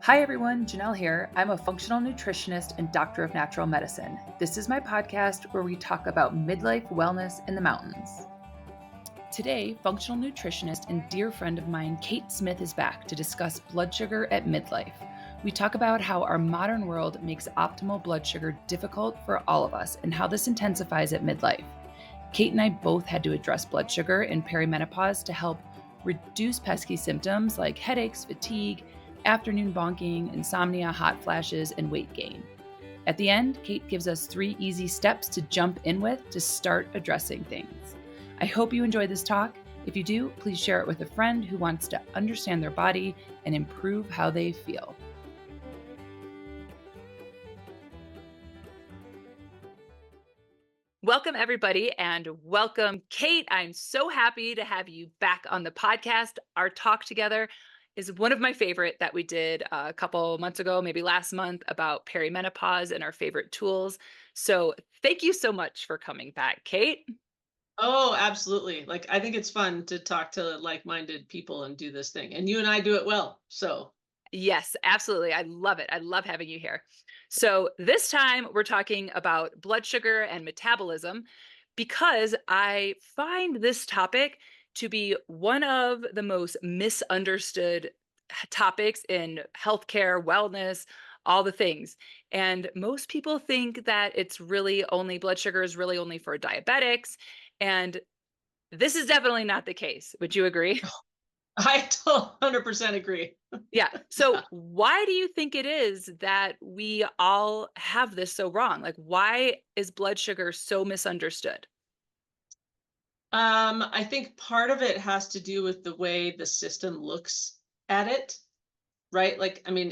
Hi everyone, Janelle here. I'm a functional nutritionist and doctor of natural medicine. This is my podcast where we talk about midlife wellness in the mountains. Today, functional nutritionist and dear friend of mine, Kate Smith, is back to discuss blood sugar at midlife. We talk about how our modern world makes optimal blood sugar difficult for all of us and how this intensifies at midlife. Kate and I both had to address blood sugar in perimenopause to help reduce pesky symptoms like headaches, fatigue, afternoon bonking, insomnia, hot flashes, and weight gain. At the end, Kate gives us 3 easy steps to jump in with to start addressing things. I hope you enjoy this talk. If you do, please share it with a friend who wants to understand their body and improve how they feel. Welcome, everybody, and welcome, Kate. I'm so happy to have you back on the podcast. Our talk together is one of my favorite that we did a couple months ago, maybe last month, about perimenopause and our favorite tools. So thank you so much for coming back, Kate. Oh, absolutely. Like, I think it's fun to talk to like-minded people and do this thing. And you and I do it well. So, Yes, absolutely. I love it. I love having you here. So, this time we're talking about blood sugar and metabolism because I find this topic to be one of the most misunderstood topics in healthcare, wellness, all the things. And most people think that it's really only blood sugar is really only for diabetics. And this is definitely not the case. Would you agree? I 100% agree. Yeah. So why do you think it is that we all have this so wrong? Like, why is blood sugar so misunderstood? I think part of it has to do with the way the system looks at it, right? Like, I mean,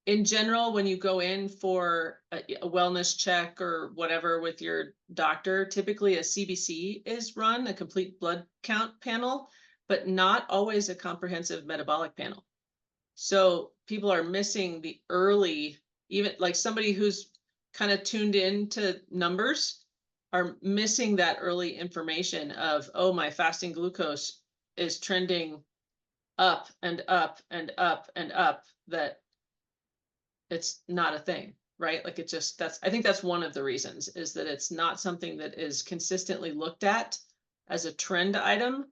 in general, when you go in for a wellness check or whatever with your doctor, typically a CBC is run, a complete blood count panel, but not always a comprehensive metabolic panel. So people are missing the early, even like somebody who's kind of tuned in to numbers are missing that early information of, oh, my fasting glucose is trending up and up and up and up, that it's not a thing, right? Like, it just, I think that's one of the reasons, is that it's not something that is consistently looked at as a trend item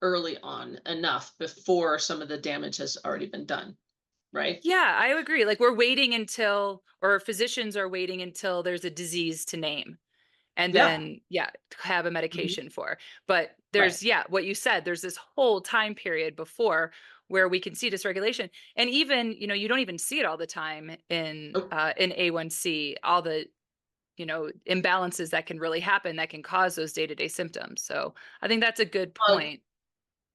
early on enough before some of the damage has already been done, right? Yeah, I agree. Like, we're waiting until, or physicians are waiting until there's a disease to name and Yeah. then, yeah, have a Mhm. medication for. But Right. there's, yeah, what you said, there's this whole time period before where we can see dysregulation. And even, you don't even see it all the time Oh, in A1C, all the imbalances that can really happen that can cause those day-to-day symptoms. So I think that's a good well, point.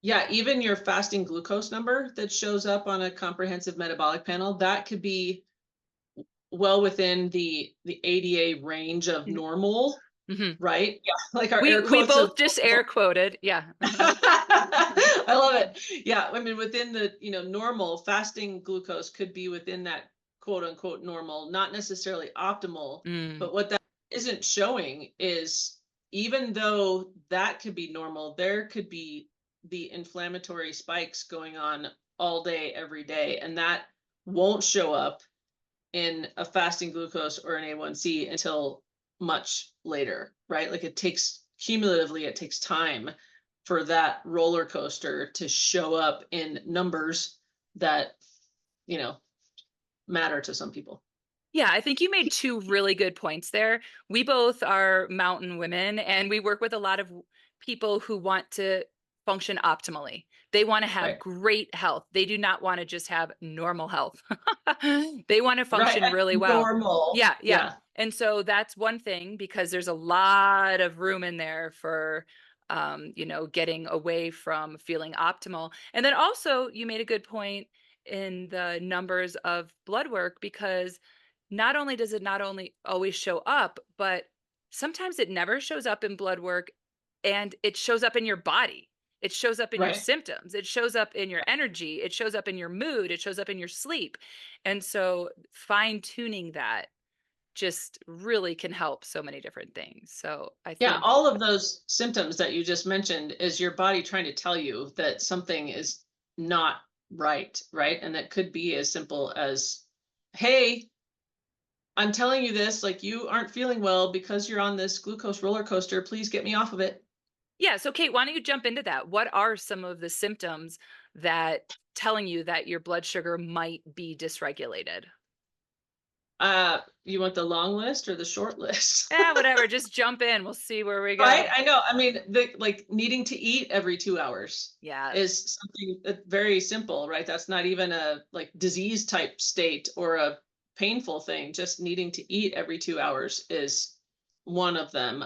yeah, even your fasting glucose number that shows up on a comprehensive metabolic panel, that could be well within the ADA range of normal, Hmm. right? Yeah, like our air We quotes of both just air normal. quoted. Yeah. I love it. Yeah, I mean, within the, normal, fasting glucose could be within that quote unquote normal, not necessarily optimal. Mm. But what that isn't showing is, even though that could be normal, there could be the inflammatory spikes going on all day, every day. And that won't show up in a fasting glucose or an A1C until much later, right? Like, it takes, cumulatively, it takes time for that roller coaster to show up in numbers that, you know, matter to some people. Yeah, I think you made two really good points there. We both are mountain women and we work with a lot of people who want to function optimally. They want to have Right. great health. They do not want to just have normal health. They want to Right. function really well. Normal. Yeah, yeah. Yeah. And so that's one thing because there's a lot of room in there for getting away from feeling optimal. And then also you made a good point in the numbers of blood work because not only does it not only always show up, but sometimes it never shows up in blood work and it shows up in your body. It shows up in your Right. symptoms. It shows up in your energy. It shows up in your mood. It shows up in your sleep. And so fine tuning that just really can help so many different things. So I Yeah. think, All of those symptoms that you just mentioned is your body trying to tell you that something is not Right, right. And that could be as simple as, hey, I'm telling you this, like you aren't feeling well because you're on this glucose roller coaster. Please get me off of it. Yeah, so Kate, why don't you jump into that? What are some of the symptoms that telling you that your blood sugar might be dysregulated? You want the long list or the short list? Whatever, just jump in. We'll see where we Right? go. I know. I mean, the like needing to eat every 2 hours Yes. is something very simple, right? That's not even a like disease type state or a painful thing. Just needing to eat every 2 hours is one of them.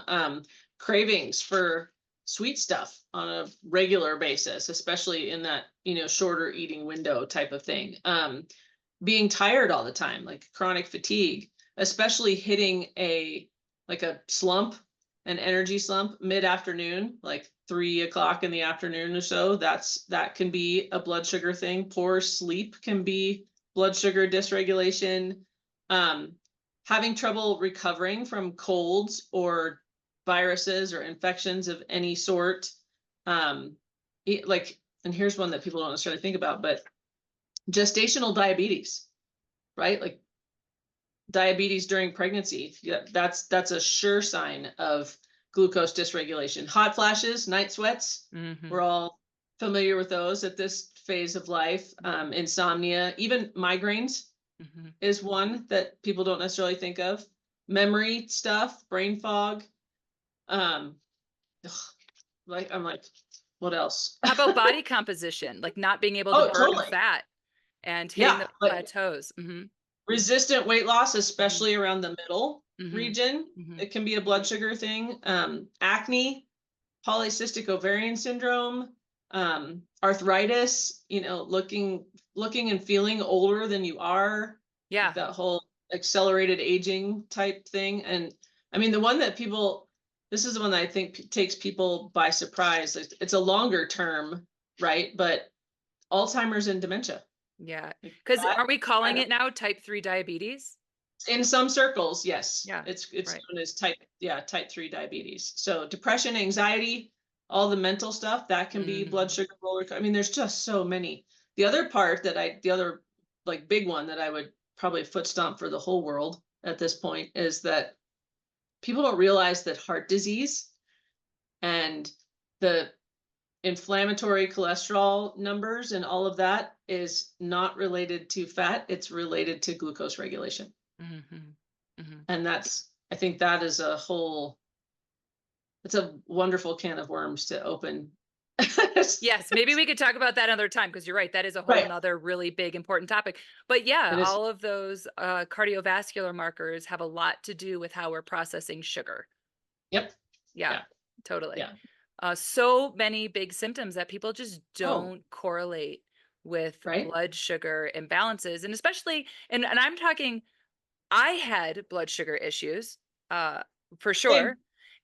Cravings for sweet stuff on a regular basis, especially in that, shorter eating window type of thing. Being tired all the time, like chronic fatigue, especially hitting a slump, an energy slump mid-afternoon, like 3 o'clock in the afternoon or so. That can be a blood sugar thing. Poor sleep can be blood sugar dysregulation. Um, Having trouble recovering from colds or viruses or infections of any sort. Um, and here's one that people don't necessarily think about, but gestational diabetes, right? Like diabetes during pregnancy. Yeah, that's a sure sign of glucose dysregulation. Hot flashes, night sweats. Hmm. We're all familiar with those at this phase of life. Insomnia, even migraines Hmm. is one that people don't necessarily think of. Memory stuff, brain fog. Um, I'm like, what else? How about body composition, like not being able to Oh, burn totally. fat and hitting Yeah, the like plateaus? Hmm. resistant weight loss, Hmm. especially around the middle Hmm. region. Hmm. It can be a blood sugar thing. Acne, polycystic ovarian syndrome, arthritis, looking and feeling older than you are, like Yeah. that whole accelerated aging type thing. And I mean, this is the one that I think takes people by surprise. It's a longer term, right? But Alzheimer's and dementia. Yeah. Like Because that are we calling kind of it now type 3 diabetes? in some circles, yes. Yeah. It's Right. known as type 3 diabetes. So depression, anxiety, all the mental stuff, that can be blood Hmm. sugar I mean, there's just so many. The other like big one that I would probably foot stomp for the whole world at this point is that people don't realize that heart disease and the inflammatory cholesterol numbers and all of that is not related to fat, it's related to glucose regulation. Hmm. Hmm. And I think that is it's a wonderful can of worms to open. Yes, maybe we could talk about that another time because you're right. That is a whole Right. nother really big important topic. But yeah, It is. all of those cardiovascular markers have a lot to do with how we're processing sugar. Yep. Yeah, Yeah. totally. Yeah. So many big symptoms that people just Oh, don't correlate with right. blood sugar imbalances. And especially, and I'm talking, I had blood sugar issues uh, for sure. Same.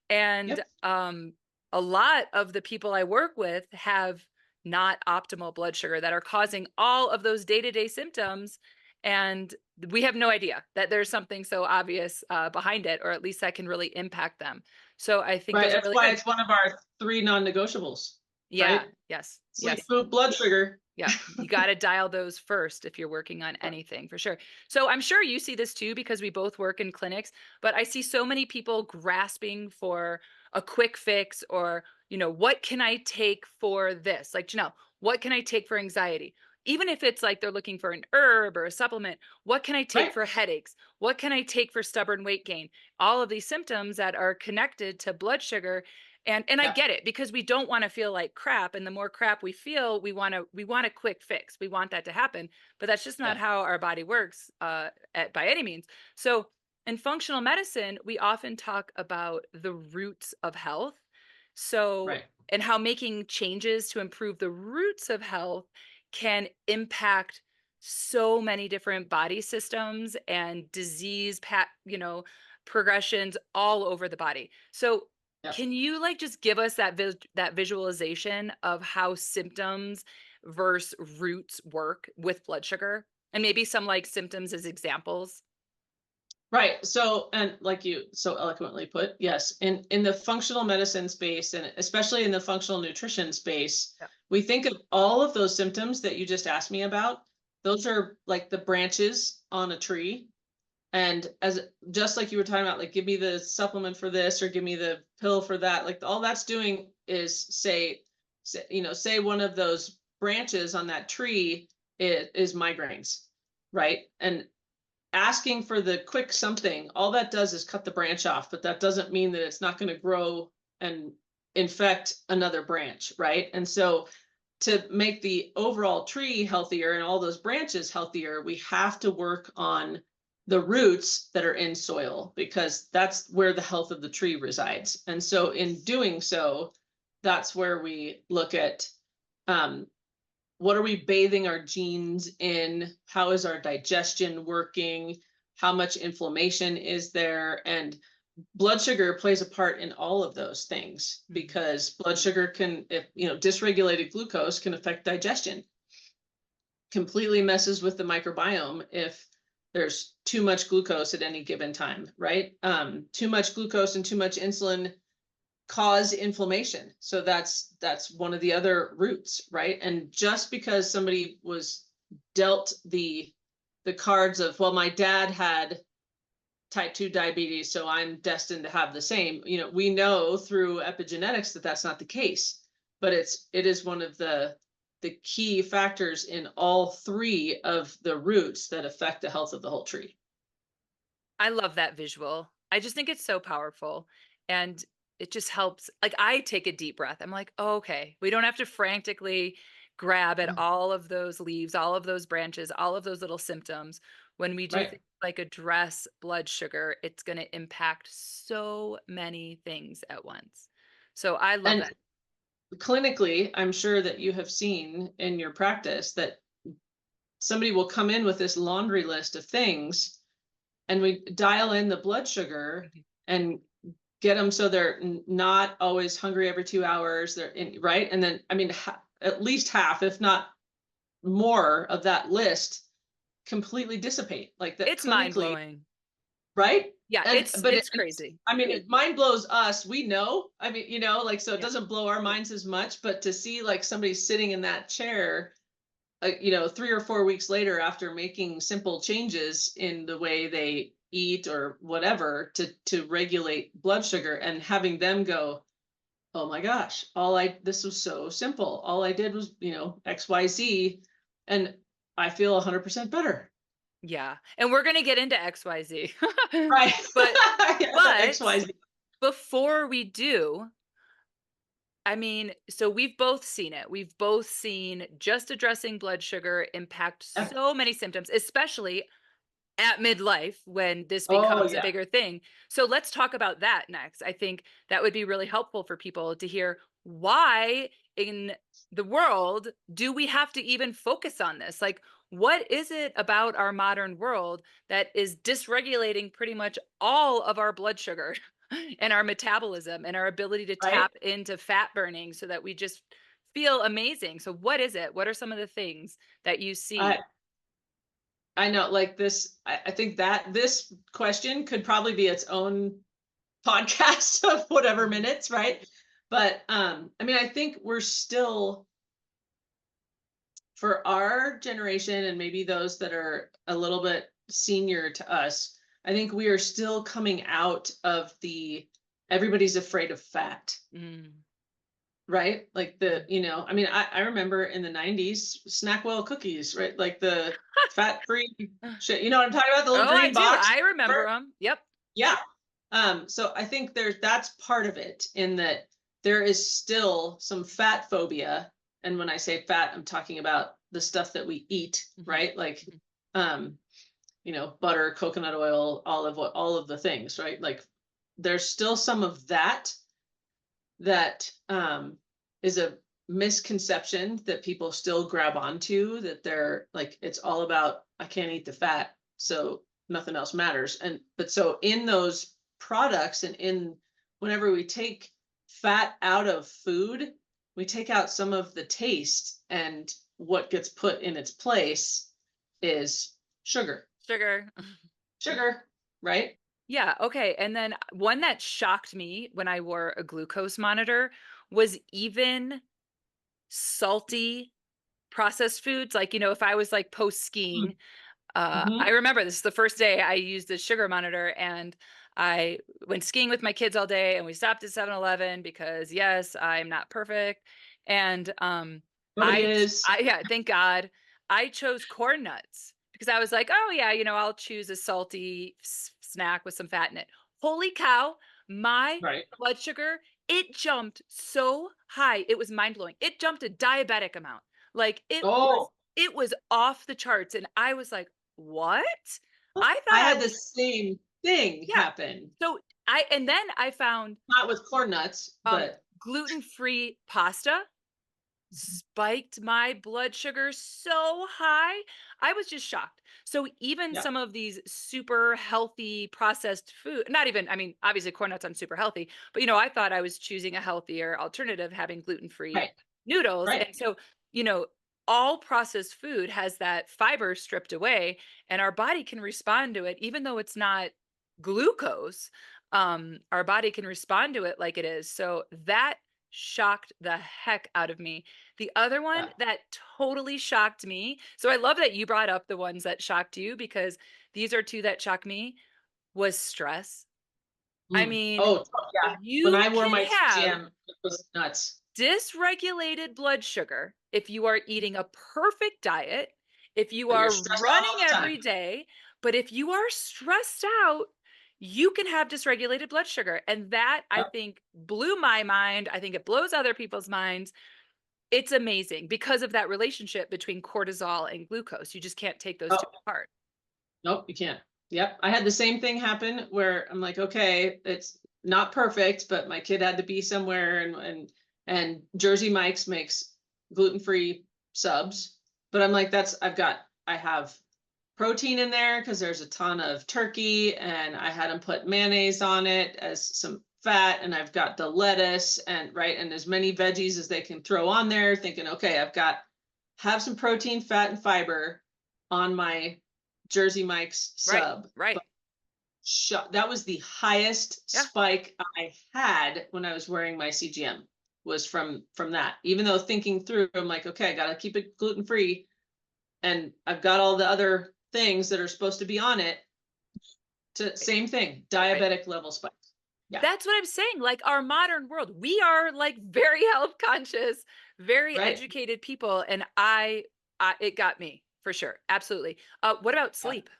And Yep. a lot of the people I work with have not optimal blood sugar that are causing all of those day-to-day symptoms. And we have no idea that there's something so obvious behind it, or at least that can really impact them. So I think Right. those are That's really why good. it's one of our three non-negotiables, Yeah. right? Yes. Sleep, Yes. food, blood sugar. Yeah, you got to dial those first if you're working on anything for sure. So I'm sure you see this too because we both work in clinics, but I see so many people grasping for a quick fix or, what can I take for this? Like, Janelle, what can I take for anxiety? Even if it's like they're looking for an herb or a supplement, what can I take Right. for headaches? What can I take for stubborn weight gain? All of these symptoms that are connected to blood sugar, and I Yeah. get it because we don't want to feel like crap, and the more crap we feel, we want a quick fix. We want that to happen, but that's just not Yeah. how our body works by any means. So in functional medicine, we often talk about the roots of health. So Right. and how making changes to improve the roots of health can impact so many different body systems and progressions all over the body. So Yeah. can you like just give us that visualization of how symptoms versus roots work with blood sugar? And maybe some like symptoms as examples? Right. So, and like you so eloquently put, yes, in the functional medicine space, and especially in the functional nutrition space, Yeah. we think of all of those symptoms that you just asked me about. Those are like the branches on a tree. And as just like you were talking about, like, give me the supplement for this or give me the pill for that. Like all that's doing is say one of those branches on that tree is migraines, right? And asking for the quick something, all that does is cut the branch off, but that doesn't mean that it's not going to grow and infect another branch, right? And so to make the overall tree healthier and all those branches healthier, we have to work on the roots that are in soil because that's where the health of the tree resides. And so in doing so, that's where we look at um, what are we bathing our genes in? How is our digestion working? How much inflammation is there? And blood sugar plays a part in all of those things because blood sugar can, if dysregulated glucose can affect digestion, completely messes with the microbiome if there's too much glucose at any given time, right? Too much glucose and too much insulin cause inflammation. So that's one of the other roots, right? And just because somebody was dealt the cards of, well, my dad had type 2 diabetes, so I'm destined to have the same. We know through epigenetics that that's not the case, but it is one of the key factors in all three of the roots that affect the health of the whole tree. I love that visual. I just think it's so powerful, and it just helps. Like, I take a deep breath. I'm like, "Oh, okay. We don't have to frantically grab at all of those leaves, all of those branches, all of those little symptoms. When we do Right. things like address blood sugar, it's going to impact so many things at once." So I love And that. clinically, I'm sure that you have seen in your practice that somebody will come in with this laundry list of things and we dial in the blood sugar Mhm. and get them so they're not always hungry every 2 hours. They're in, right. And then, I mean, at least half, if not more of that list completely dissipate like that It's mind clinically, blowing. right? Yeah, And it's but it's crazy. I mean, it mind blows us. We know. I mean, like so it Yeah. doesn't blow our minds as much, but to see like somebody sitting in that chair 3 or 4 weeks later after making simple changes in the way they eat or whatever to regulate blood sugar and having them go, oh my gosh, this was so simple. All I did was, XYZ, and I feel 100% better. Yeah. And we're going to get into XYZ. Right. But Yeah, the but XYZ. before we do, I mean, so we've both seen it. We've both seen just addressing blood sugar impact Yeah. so many symptoms, especially at midlife when this Oh becomes a yeah. bigger thing. So let's talk about that next. I think that would be really helpful for people to hear why in the world do we have to even focus on this? Like, what is it about our modern world that is dysregulating pretty much all of our blood sugar and our metabolism and our ability to Right. tap into fat burning so that we just feel amazing? So, what is it? What are some of the things that you I see? I know like this. I think that this question could probably be its own podcast of whatever Mhm. minutes, right? But I mean, I think we're still, for our generation and maybe those that are a little bit senior to us, I think we are still coming out of the everybody's afraid of fat, Mm. right? Like I mean, I remember in the 90s, Snackwell cookies, right? Like the fat-free shit. You know what I'm talking about? The little Oh, I green do. box. I remember them. Yep. Yeah. So I think that's part of it in that there is still some fat phobia. And when I say fat, I'm talking about the stuff that we eat, Mhm, right? Like, mhm. um, butter, coconut oil, olive oil, all of the things, right? Like there's still some of that is a misconception that people still grab onto, that they're like, it's all about, I can't eat the fat, so nothing else matters. But so in those products and in whenever we take fat out of food, we take out some of the taste, and what gets put in its place is sugar. Sugar. Sugar, right? Yeah, okay, and then one that shocked me when I wore a glucose monitor was even salty processed foods, like, if I was, like, post-skiing. I Mm-hmm. remember this is the first day I used the sugar monitor, and I went skiing with my kids all day, and we stopped at 7-Eleven because, yes, I'm not perfect, and, Nobody is. yeah, thank God. I chose corn nuts because I was like, "Oh, yeah, I'll choose a salty snack with some fat in it." Holy cow, my Right. blood sugar, it jumped so high, it was mind-blowing. It jumped a diabetic amount. Like, Oh, it was off the charts, and I was like, "What?" I I thought I had the was same thing yeah. happen. So, and then I found, Not with corn nuts, but gluten-free pasta spiked my blood sugar so high. I was just shocked. So even yeah, some of these super healthy processed food, not even, I mean, obviously corn nuts, I'm super healthy, but I thought I was choosing a healthier alternative having gluten-free right, noodles. right. And so, you know, all processed food has that fiber stripped away, and our body can respond to it, even though it's not glucose. Our body can respond to it like it is. So that shocked the heck out of me. The other one Yeah. that totally shocked me, so I love that you brought up the ones that shocked you because these are 2 that shocked me, was stress. I Mm. mean, Oh, yeah. When you I wore can my have CGM, it was nuts. dysregulated blood sugar if you are eating a perfect diet, if you But you're are stressed out running all the time. every day, but if you are stressed out, you can have dysregulated blood sugar, and that, I Yep. think, blew my mind. I think it blows other people's minds. It's amazing because of that relationship between cortisol and glucose. You just can't take those 2 Oh, apart. nope, you can't. Yep. I had the same thing happen where I'm like, okay, it's not perfect, but my kid had to be somewhere and Jersey Mike's makes gluten-free subs. But I'm like, I have protein in there because there's a ton of turkey and I had them put mayonnaise on it as some fat, and I've got the lettuce and right and as many veggies as they can throw on there, thinking, okay, have some protein, fat, and fiber on my Jersey Mike's Right, sub. right. That was the highest Yeah. spike I had when I was wearing my CGM, was from that. Even though thinking through, I'm like, okay, I gotta keep it gluten free, and I've got all the other things that are supposed to be on it. To Right, same thing, right. diabetic level spikes. Yeah, That's what I'm saying, like, our modern world, we are, like, very health conscious, very right. educated people, and it got me, for sure, absolutely. What about Yeah. sleep?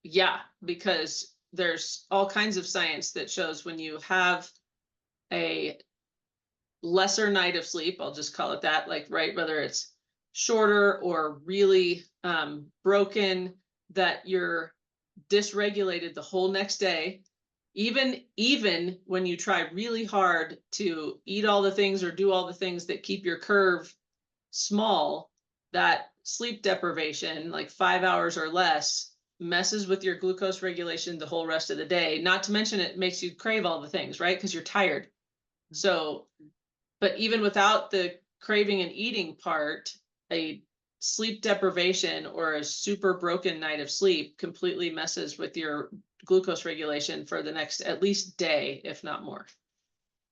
Yeah, because there's all kinds of science that shows when you have a lesser night of sleep, I'll just call it that, like, right, whether it's shorter or really broken, that you're dysregulated the whole next day. Even when you try really hard to eat all the things or do all the things that keep your curve small, that sleep deprivation, like 5 hours or less, messes with your glucose regulation the whole rest of the day. Not to mention it makes you crave all the things, right? Because you're tired. So, but even without the craving and eating part, a sleep deprivation or a super broken night of sleep completely messes with your glucose regulation for the next at least day, if not more.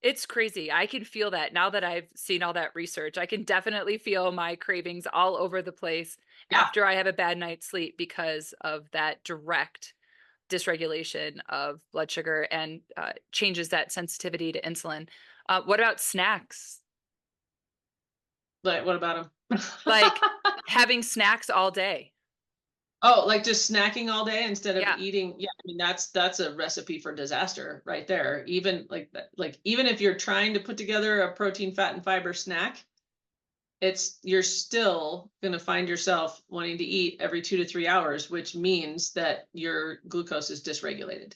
It's crazy. I can feel that now that I've seen all that research. I can definitely feel my cravings all over the place Yeah. after I have a bad night's sleep because of that direct dysregulation of blood sugar and changes that sensitivity to insulin. What about snacks? But what about them? Like having snacks all day. Oh, like just snacking all day instead of Yeah. eating. Yeah, I mean that's a recipe for disaster right there. Even like that, like even if you're trying to put together a protein, fat, and fiber snack, you're still going to find yourself wanting to eat every 2 to 3 hours, which means that your glucose is dysregulated.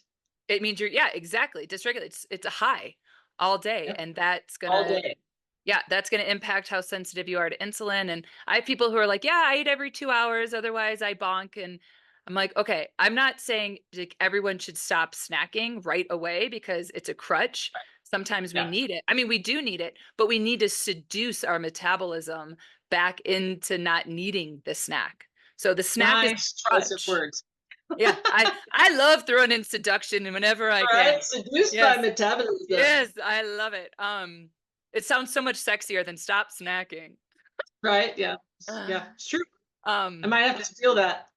It means yeah, exactly. Dysregulate. It's a high all day. Yep. And that's All gonna day. yeah, that's gonna impact how sensitive you are to insulin. And I have people who are like, "Yeah, I eat every 2 hours, otherwise I bonk." And I'm like, "Okay, I'm not saying, like, everyone should stop snacking right away because it's a crutch. Sometimes we Yeah. need it. I mean, we do need it, but we need to seduce our metabolism back into not needing the snack. So the snack is Nice a choice of crutch. words. Yeah, I love throwing in seduction whenever I Right? can. Seduced by Yes. metabolism. Yes, I love it. It sounds so much sexier than stop snacking. Right? Yeah. Ugh. Yeah, it's true. I Um, might have to steal that.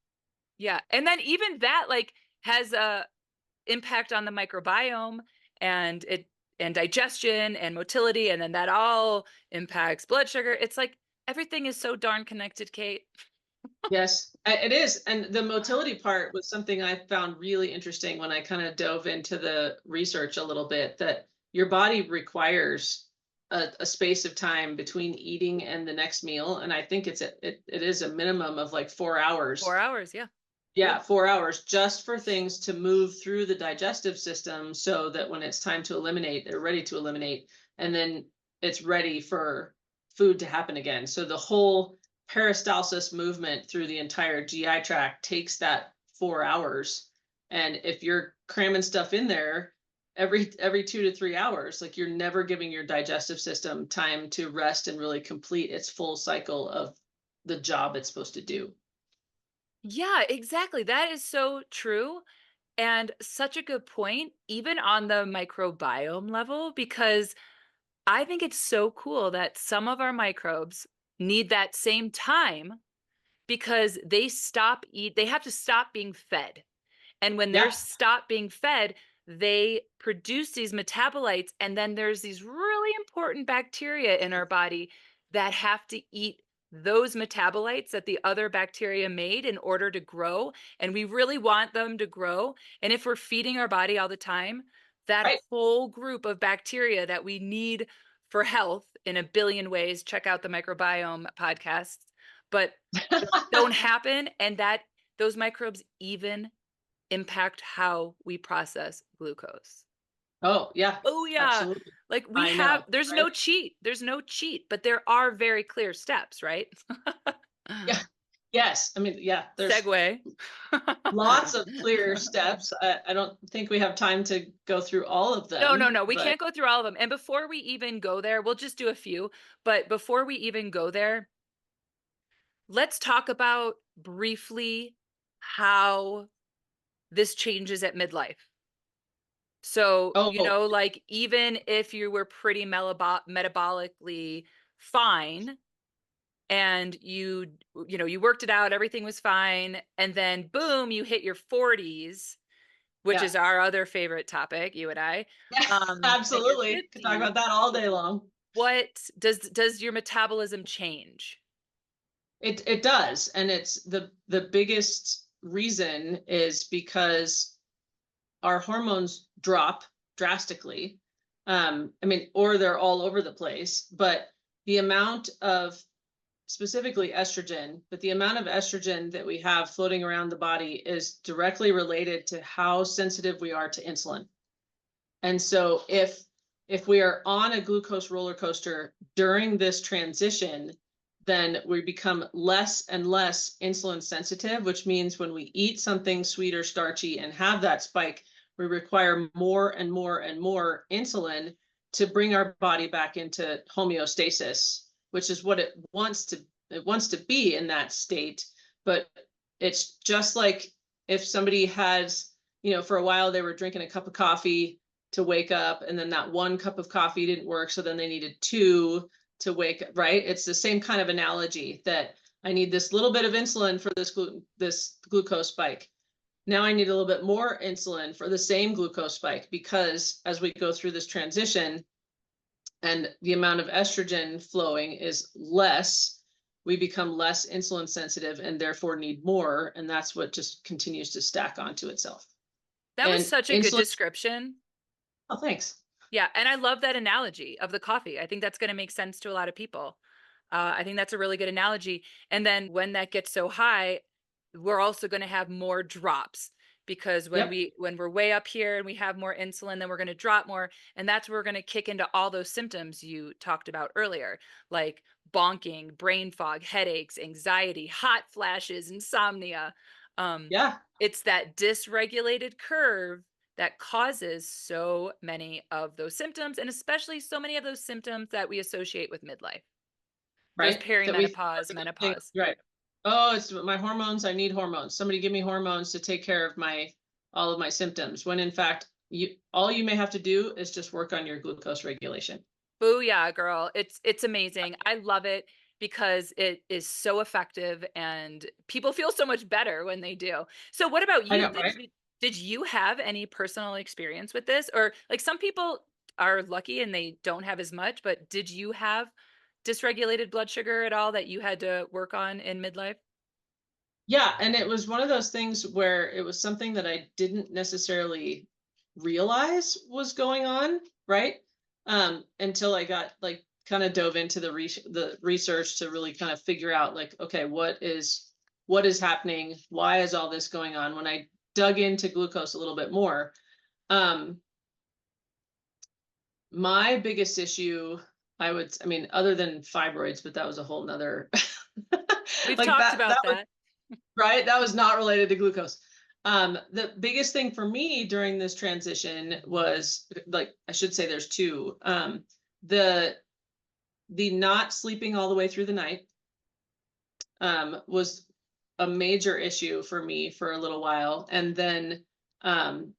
yeah, and then even that, like, has a impact on the microbiome and it and digestion and motility, and then that all impacts blood sugar. It's like everything is so darn connected, Kate. Yes, it is. And the motility part was something I found really interesting when I kind of dove into the research a little bit, that your body requires a space of time between eating and the next meal. And I think it is a minimum of like 4 hours. 4 hours, yeah. Yeah, 4 hours just for things to move through the digestive system so that when it's time to eliminate, they're ready to eliminate. And then it's ready for food to happen again. So the whole peristalsis movement through the entire GI tract takes that 4 hours. And if you're cramming stuff in there every 2 to 3 hours, like you're never giving your digestive system time to rest and really complete its full cycle of the job it's supposed to do. Yeah, exactly. That is so true. And such a good point, even on the microbiome level, because I think it's so cool that some of our microbes need that same time because they have to stop being fed. And when they're Yeah, stop being fed, they produce these metabolites. And then there's these really important bacteria in our body that have to eat those metabolites that the other bacteria made in order to grow. And we really want them to grow. And if we're feeding our body all the time, that right. whole group of bacteria that we need for health in a billion ways, check out the microbiome podcasts, but don't happen. And that those microbes even impact how we process glucose. Oh, yeah, Oh yeah. absolutely. Like I know, there's right? no cheat. There's no cheat, but there are very clear steps, right? Yeah. Yes. I mean, yeah, there's Segue. lots of clear steps. I don't think we have time to go through all of No, no, them, no. We but can't go through all of them. And before we even go there, we'll just do a few. But before we even go there, let's talk about briefly how this changes at midlife. So, oh, like even if you were pretty metabolically fine and you worked it out, everything was fine, and then boom, you hit your 40s, which yeah. is our other favorite topic, you and I, Yeah, and your absolutely. Could talk 50s, about that all day long. what does your metabolism change? It does, and it's the biggest reason is because our hormones drop drastically. I mean, or they're all over the place, but the amount of specifically estrogen, but the amount of estrogen that we have floating around the body is directly related to how sensitive we are to insulin. And so if we are on a glucose roller coaster during this transition, then we become less and less insulin sensitive, which means when we eat something sweet or starchy and have that spike, we require more and more and more insulin to bring our body back into homeostasis, which is what it wants to be in that state. But it's just like if somebody has, for a while they were drinking a cup of coffee to wake up, and then that one cup of coffee didn't work, so then they needed two to wake up, right? It's the same kind of analogy, that I need this little bit of insulin for this glucose spike. Now I need a little bit more insulin for the same glucose spike, because as we go through this transition and the amount of estrogen flowing is less, we become less insulin sensitive and therefore need more, and that's what just continues to stack onto itself. That was And such a good insulin, description. oh, thanks. Yeah, and I love that analogy of the coffee. I think that's gonna make sense to a lot of people. I think that's a really good analogy, and then when that gets so high, we're also gonna have more drops because when Yep. we're way up here and we have more insulin, then we're gonna drop more, and that's where we're gonna kick into all those symptoms you talked about earlier, like bonking, brain fog, headaches, anxiety, hot flashes, insomnia. Um, Yeah. it's that dysregulated curve that causes so many of those symptoms, and especially so many of those symptoms that we associate with midlife. Those Right. That we perimenopause, menopause. right. Oh, it's my hormones. I need hormones. Somebody give me hormones to take care of all of my symptoms. When in fact, all you may have to do is just work on your glucose regulation. Booyah, girl. It's amazing. I love it because it is so effective and people feel so much better when they do. So what about I you? know, right? Did you have any personal experience with this? Or like some people are lucky and they don't have as much, but did you have dysregulated blood sugar at all that you had to work on in midlife? Yeah, and it was one of those things where it was something that I didn't necessarily realize was going on, right? Until I got like kind of dove into the research to really kind of figure out like, okay, what is happening? Why is all this going on? When I dug into glucose a little bit more, um, my biggest issue, I mean, other than fibroids, but that was a whole nother We've like talked that about was that. right. That was not related to glucose. The biggest thing for me during this transition was like, I should say there's two. The the not sleeping all the way through the night was a major issue for me for a little while. And then um,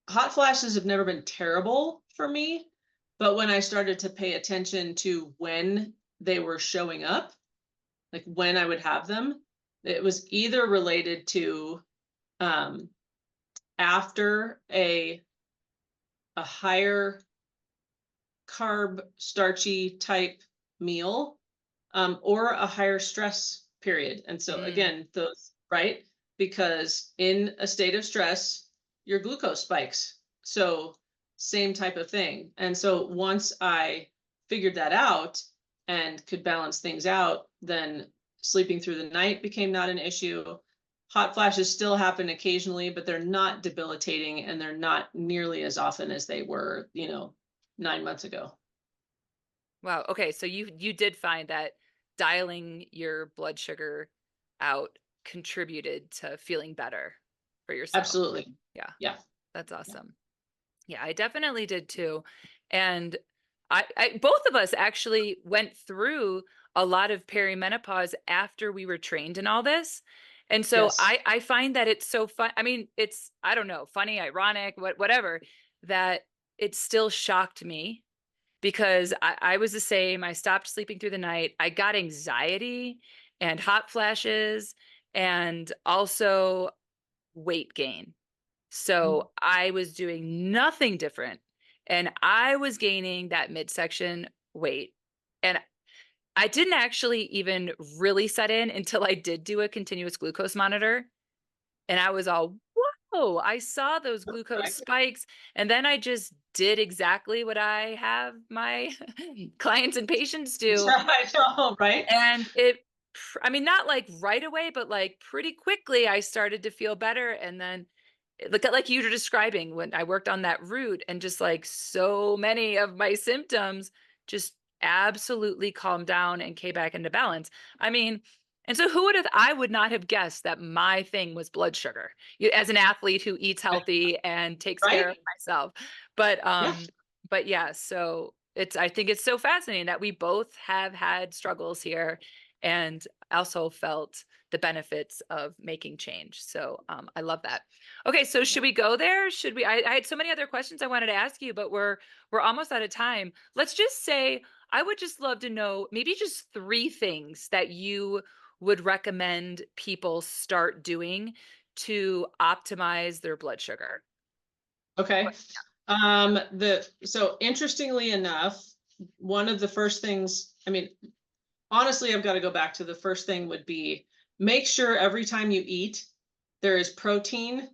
hot flashes have never been terrible for me, but when I started to pay attention to when they were showing up, like when I would have them, it was either related to um, after a higher carb, starchy type meal, or a higher stress period. And so Mm. again, those right because in a state of stress, your glucose spikes. So same type of thing. And so once I figured that out and could balance things out, then sleeping through the night became not an issue. Hot flashes still happen occasionally, but they're not debilitating and they're not nearly as often as they were, 9 months ago. Wow. Okay. So you did find that dialing your blood sugar out contributed to feeling better for yourself. Absolutely. Yeah, Yeah. that's Yeah. awesome. Yeah, I definitely did too. And I both of us actually went through a lot of perimenopause after we were trained in all this. And so Yes. I find that it's so fun. I mean, it's I don't know, funny, ironic, whatever, that it still shocked me because I was the same. I stopped sleeping through the night. I got anxiety and hot flashes and also weight gain. Mm. So I was doing nothing different and I was gaining that midsection weight. And I didn't actually even really set in until I did do a continuous glucose monitor. And I was all, whoa, I saw those glucose Right. spikes. And then I just did exactly what I have my clients and patients do. I know, right? And I mean, not like right away, but like pretty quickly, I started to feel better. And then, look at like you were describing when I worked on that route, and just like so many of my symptoms just absolutely calmed down and came back into balance. I mean, and so I would not have guessed that my thing was blood sugar as an athlete who eats healthy and takes care Right? of myself. But, Yeah. um, but yeah, so I think it's so fascinating that we both have had struggles here and also felt the benefits of making change. So I love that. Okay, so should we go there? Should we? I had so many other questions I wanted to ask you, but we're almost out of time. Let's just say I would just love to know maybe just three things that you would recommend people start doing to optimize their blood sugar. Okay. So interestingly enough, one of the first things, I mean, honestly, I've got to go back to the first thing would be make sure every time you eat, there is protein,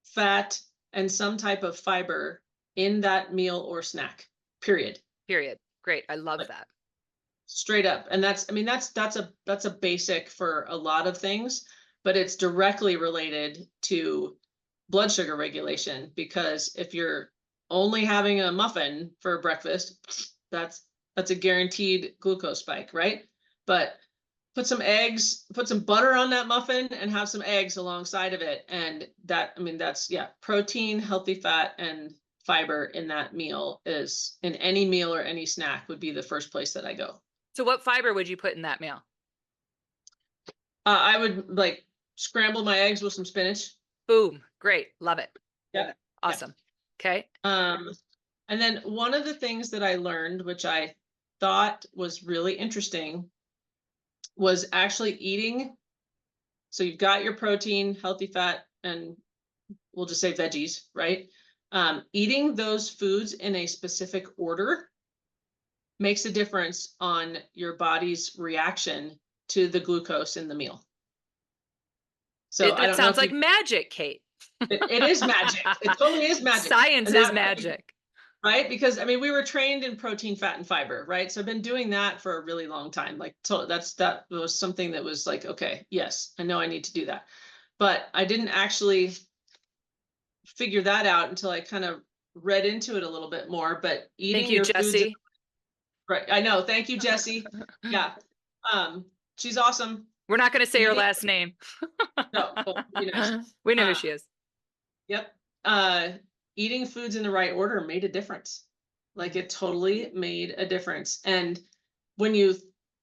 fat, and some type of fiber in that meal or snack, period. Period. Great. I love Like that. straight up. And that's, I mean, that's a basic for a lot of things, but it's directly related to blood sugar regulation because if you're only having a muffin for breakfast, that's a guaranteed glucose spike, right? But put some eggs, put some butter on that muffin and have some eggs alongside of it. And that, I mean, that's, yeah, protein, healthy fat, and fiber in that meal is in any meal or any snack would be the first place that I go. So what fiber would you put in that meal? I would like scramble my eggs with some spinach. Boom. Great. Love it. Yeah. Awesome. Okay. And then one of the things that I learned, which I thought was really interesting, was actually eating. So you've got your protein, healthy fat, and we'll just say veggies, right? Eating those foods in a specific order makes a difference on your body's reaction to the glucose in the meal. So I That don't know sounds if like magic, Kate. it is magic. It totally is magic. Science is magic. Right? Because I mean, we were trained in protein, fat, and fiber, right? So I've been doing that for a really long time. Like, so that was something that was like, okay, yes, I know I need to do that. But I didn't actually figure that out until I kind of read into it a little bit more. But eating Thank you, your foods, Jessie. right? I know. Thank you, Jessie. Yeah. She's awesome. We're not going to say her Eating, last name. no, but, you know, We know who she is. Yep. Eating foods in the right order made a difference. Like it totally made a difference. And when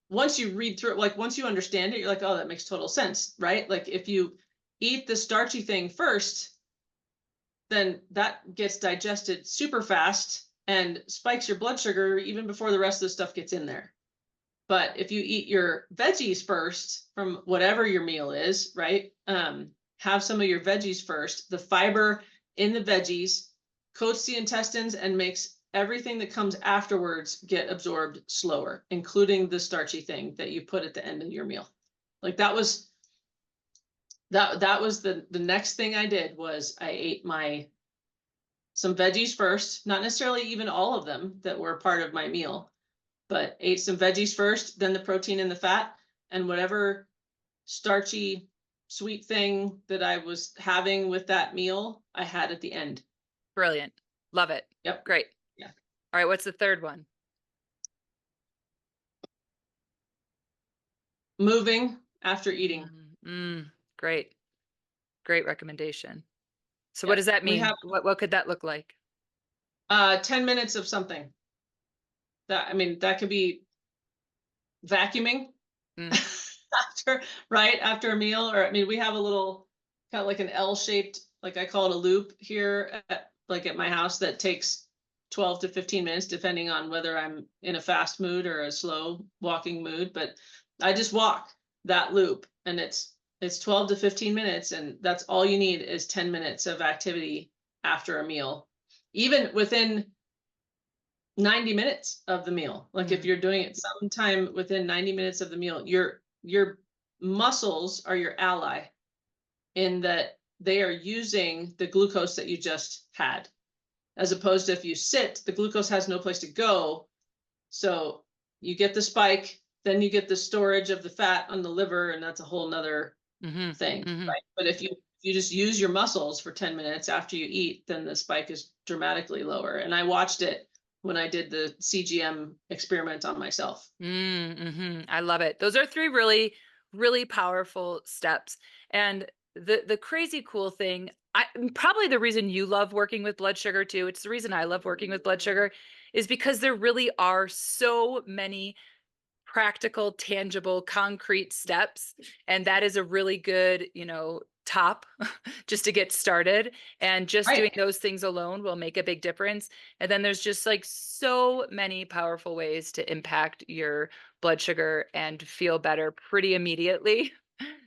once you read through it, like once you understand it, you're like, oh, that makes total sense, right? Like if you eat the starchy thing first, then that gets digested super fast and spikes your blood sugar even before the rest of the stuff gets in there. But if you eat your veggies first from whatever your meal is, right? Have some of your veggies first. The fiber in the veggies coats the intestines and makes everything that comes afterwards get absorbed slower, including the starchy thing that you put at the end of your meal. Like that was the next thing I did was I ate some veggies first, not necessarily even all of them that were part of my meal, but ate some veggies first, then the protein and the fat, and whatever starchy sweet thing that I was having with that meal, I had at the end. Brilliant. Love it. Yep. Great. Yeah. All right. What's the third one? Moving after eating. Great. Great recommendation. So Yep. what does that mean? We have, what could that look like? 10 minutes of something. That could be vacuuming after a meal, or we have a little kind of like an L-shaped, like I call it a loop here at my house that takes 12 to 15 minutes, depending on whether I'm in a fast mood or a slow walking mood. But I just walk that loop and it's 12 to 15 minutes. And that's all you need is 10 minutes of activity after a meal, even within 90 minutes of the meal. Like if you're doing it sometime within 90 minutes of the meal, your muscles are your ally in that they are using the glucose that you just had. As opposed to if you sit, the glucose has no place to go. So you get the spike, then you get the storage of the fat on the liver, and that's a whole nother thing, right? But if you just use your muscles for 10 minutes after you eat, then the spike is dramatically lower. And I watched it when I did the CGM experiment on myself. I love it. Those are 3 really, really powerful steps. And the crazy cool thing, probably the reason you love working with blood sugar too, it's the reason I love working with blood sugar, is because there really are so many practical, tangible, concrete steps. And that is a really good, top just to get started. And just doing those things alone will make a big difference. And then there's just like so many powerful ways to impact your blood sugar and feel better pretty immediately.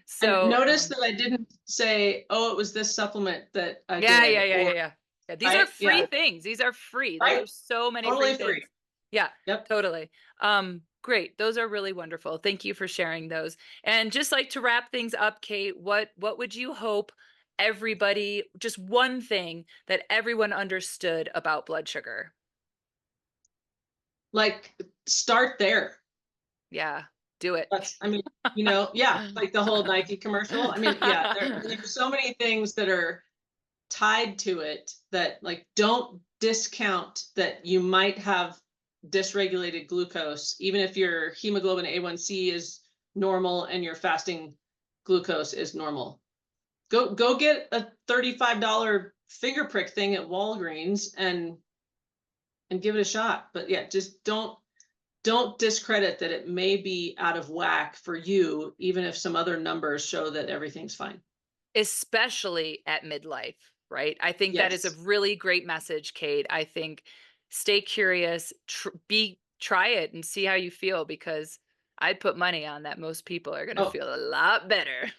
So and notice that I didn't say, oh, it was this supplement that I yeah, did. Yeah. These are free things. These are free. Like, there's so many totally free free. things. Yeah, Yep. Totally. Great. Those are really wonderful. Thank you for sharing those. And just like to wrap things up, Kate, what would you hope everybody, just one thing that everyone understood about blood sugar? Like start there. Yeah, do it. That's, like the whole Nike commercial. There's so many things that are tied to it that like don't discount that you might have dysregulated glucose, even if your hemoglobin A1C is normal and your fasting glucose is normal. Go get a $35 finger prick thing at Walgreens and give it a shot. But yeah, just don't don't discredit that it may be out of whack for you, even if some other numbers show that everything's fine. Especially at midlife, right? I think that is a Yes. really great message, Kate. I think stay curious, try it and see how you feel because I'd put money on that most people are going to Oh, feel a lot better.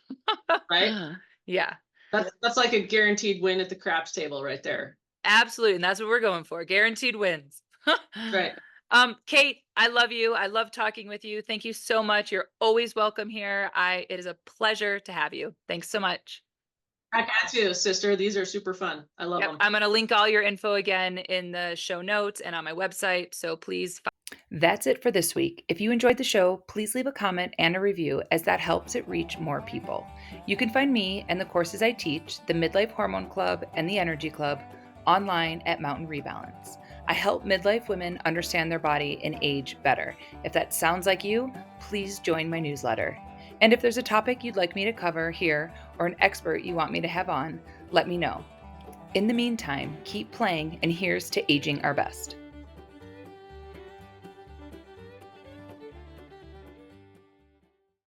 right. Yeah, That's like a guaranteed win at the craps table right there. absolutely. And that's what we're going for. Guaranteed wins. Right. Kate, I love you. I love talking with you. Thank you so much. You're always welcome here. It is a pleasure to have you. Thanks so much. I got you, sister. These are super fun. I love Yep, them. I'm going to link all your info again in the show notes and on my website. So please. That's it for this week. If you enjoyed the show, please leave a comment and a review as that helps it reach more people. You can find me and the courses I teach, the Midlife Hormone Club and the Energy Club, online at Mountain Rebalance. I help midlife women understand their body and age better. If that sounds like you, please join my newsletter. And if there's a topic you'd like me to cover here or an expert you want me to have on, let me know. In the meantime, keep playing, and here's to aging our best.